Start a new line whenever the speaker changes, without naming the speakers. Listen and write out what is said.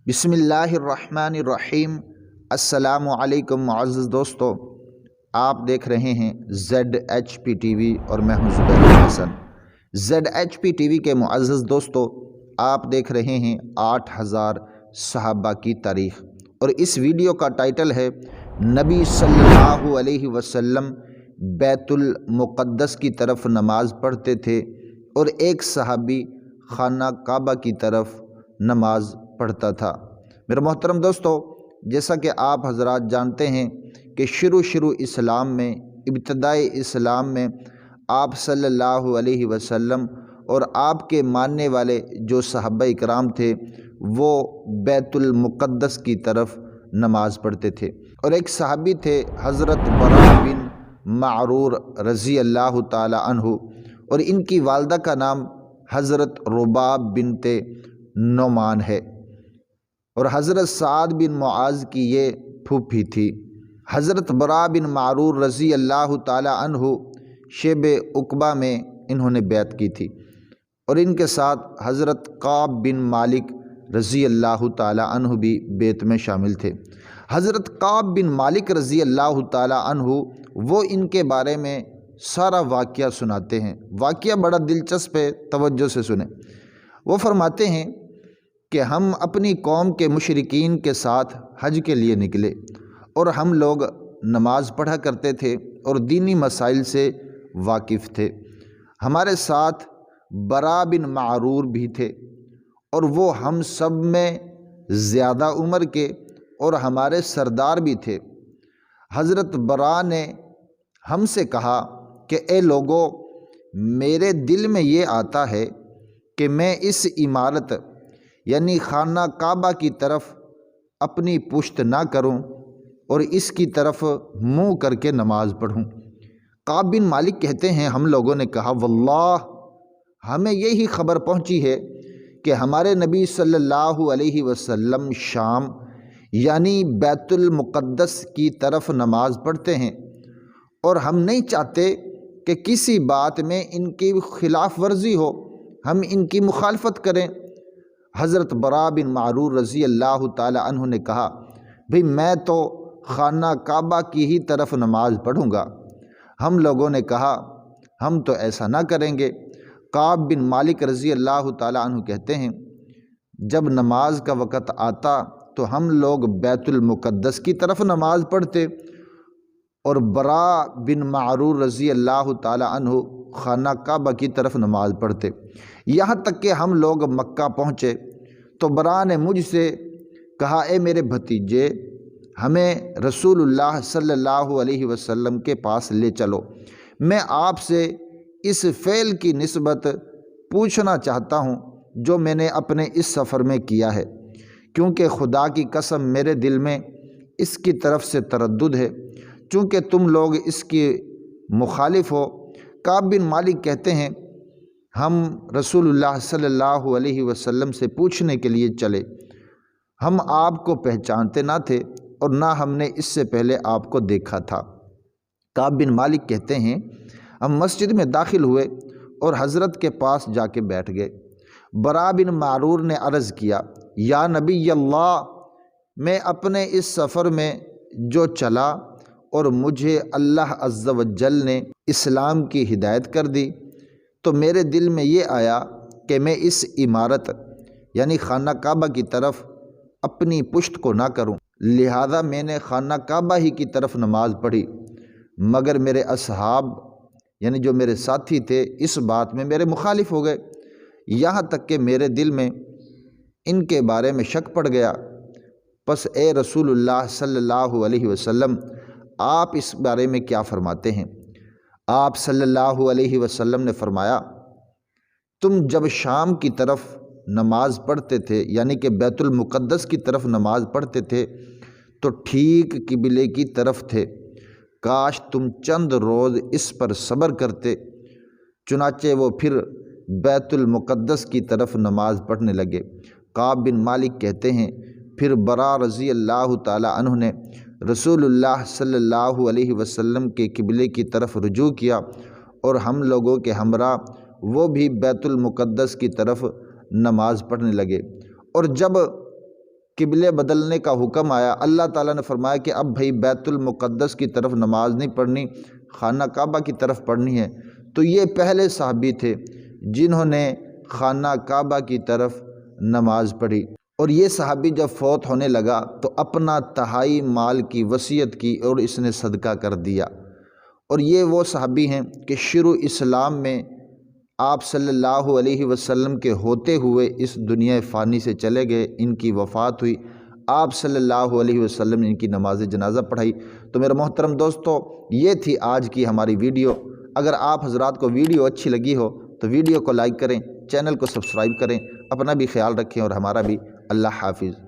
बिस्मिल्लाहिर्रहमानिर्रहीम। अस्सलामु अलैकुम मुअज़्ज़ज़ दोस्तों, आप देख रहे हैं ZHP TV और मैं हूं ज़ुबैर हसन। ZHP TV के मुअज़्ज़ज़ दोस्तों, आप देख रहे हैं 8000 सहाबा की तारीख़ और इस वीडियो का टाइटल है नबी सल्लल्लाहु अलैहि वसल्लम बैतुल मुक़द्दस की तरफ नमाज़ पढ़ते थे और एक सहाबी खाना काबा की तरफ नमाज़ पढ़ता था। मेरे मोहतरम दोस्तों, जैसा कि आप हजरात जानते हैं कि शुरू इस्लाम में, इब्तदाई इस्लाम में आप सल्लल्लाहु अलैहि वसल्लम और आपके मानने वाले जो सहाबा इकराम थे वो बैतुल मुक़द्दस की तरफ नमाज़ पढ़ते थे और एक सहाबी थे हज़रत बरा बिन मारूर रज़ी अल्लाह ताला अन्हु और इनकी वालदा का नाम हज़रत रुबाब बिनते नोमान है और हज़रत साद बिन मुआज़ की ये फूफी थी। हज़रत बरा बिन मारूर रज़ी अल्लाह ताला अन्हु शेब उक़बा में इन्होंने बैत की थी और इनके साथ हज़रत काब बिन मालिक रज़ी अल्लाह ताला अन्हु भी बैत में शामिल थे। हज़रत काब बिन मालिक रज़ी अल्लाह ताला अन्हु वो इनके बारे में सारा वाक़या सुनाते हैं। वाक़या बड़ा दिलचस्प है, तवज्जो से सुने। वो फरमाते हैं कि हम अपनी कौम के मुशरिकीन के साथ हज के लिए निकले और हम लोग नमाज़ पढ़ा करते थे और दीनी मसाइल से वाकिफ़ थे। हमारे साथ बरा बिन मारूर भी थे और वो हम सब में ज़्यादा उम्र के और हमारे सरदार भी थे। हज़रत बरा ने हमसे कहा कि ए लोगों, मेरे दिल में ये आता है कि मैं इस इमारत यानी खाना काबा की तरफ अपनी पुश्त ना करूं और इसकी तरफ मुंह करके नमाज़ पढ़ूं। काब बिन मालिक कहते हैं, हम लोगों ने कहा वल्लाह, हमें यही खबर पहुंची है कि हमारे नबी सल्लल्लाहु अलैहि वसल्लम शाम यानी बैतुल मुक़द्दस की तरफ नमाज़ पढ़ते हैं और हम नहीं चाहते कि किसी बात में इनकी खिलाफ वर्जी हो, हम इनकी मुखालफत करें। हज़रत बरा बिन मारूर रज़ी अल्लाह ताला अन्हु ने कहा, भाई मैं तो खाना काबा की ही तरफ नमाज़ पढ़ूँगा। हम लोगों ने कहा, हम तो ऐसा ना करेंगे। काब बिन मालिक रज़ी अल्लाह ताला अन्हु कहते हैं, जब नमाज का वक़्त आता तो हम लोग बैतुल मुक़द्दस की तरफ नमाज़ पढ़ते और बरा बिन मारूर रज़ी अल्लाह ताला अन्हु खाना काबा की तरफ नमाज़ पढ़ते। यहाँ तक कि हम लोग मक्का पहुँचे तो बरा ने मुझसे कहा, ए मेरे भतीजे, हमें रसूलुल्लाह सल्लल्लाहु अलैहि वसल्लम के पास ले चलो। मैं आपसे इस फ़ेल की निस्बत पूछना चाहता हूँ जो मैंने अपने इस सफ़र में किया है, क्योंकि खुदा की कसम मेरे दिल में इसकी तरफ से तरद्दुद है, चूँकि तुम लोग इसकी मुखालिफ हो। काब बिन मालिक कहते हैं, हम रसूलुल्लाह सल्लल्लाहु अलैहि वसल्लम से पूछने के लिए चले। हम आपको पहचानते ना थे और ना हमने इससे पहले आपको देखा था। काब बिन मालिक कहते हैं, हम मस्जिद में दाखिल हुए और हज़रत के पास जाके बैठ गए। बरा बिन मारूर ने अर्ज़ किया, या नबी अल्लाह, मैं अपने इस सफ़र में जो चला और मुझे अल्लाह अज़्ज़ व जल ने इस्लाम की हिदायत कर दी तो मेरे दिल में ये आया कि मैं इस इमारत यानी खाना काबा की तरफ अपनी पुश्त को ना करूं, लिहाजा मैंने खाना काबा ही की तरफ नमाज़ पढ़ी। मगर मेरे असहाब यानी जो मेरे साथी थे इस बात में मेरे मुखालिफ हो गए, यहाँ तक कि मेरे दिल में इनके बारे में शक पड़ गया। बस ए रसूलुल्लाह सल्लल्लाहु अलैहि वसल्लम, आप इस बारे में क्या फ़रमाते हैं? आप सल्लल्लाहु अलैहि वसल्लम ने फ़रमाया, तुम जब शाम की तरफ नमाज़ पढ़ते थे यानी कि बैतुल मुक़द्दस की तरफ नमाज़ पढ़ते थे तो ठीक किबले की तरफ थे। काश तुम चंद रोज़ इस पर सब्र करते। चुनाचे वो फिर बैतुल मुक़द्दस की तरफ नमाज़ पढ़ने लगे। काब बिन मालिक कहते हैं, फिर बरा रज़ी अल्लाह ताला अन्हु ने रसूलुल्लाह सल्लल्लाहु अलैहि वसल्लम के किबले की तरफ रुजू किया और हम लोगों के हमरा वो भी बैतुल मुक़द्दस की तरफ नमाज़ पढ़ने लगे। और जब قبلے بدلنے کا حکم آیا، اللہ تعالیٰ نے فرمایا کہ اب بھائی بیت المقدس کی طرف نماز نہیں پڑھنی، خانہ کعبہ کی طرف پڑھنی ہے، تو یہ پہلے صحابی تھے جنہوں نے خانہ کعبہ کی طرف نماز پڑھی۔ اور یہ صحابی جب فوت ہونے لگا تو اپنا تہائی مال کی وصیت کی اور اس نے صدقہ کر دیا۔ اور یہ وہ صحابی ہیں کہ شروع اسلام میں آپ صلی اللہ علیہ وسلم کے ہوتے ہوئے اس دنیا فانی سے چلے گئے، ان کی وفات ہوئی، آپ صلی اللہ علیہ وسلم نے ان کی نماز جنازہ پڑھائی۔ تو میرے محترم دوستو، یہ تھی آج کی ہماری ویڈیو۔ اگر آپ حضرات کو ویڈیو اچھی لگی ہو تو ویڈیو کو لائک کریں، چینل کو سبسکرائب کریں، اپنا بھی خیال رکھیں اور ہمارا بھی۔ اللہ حافظ۔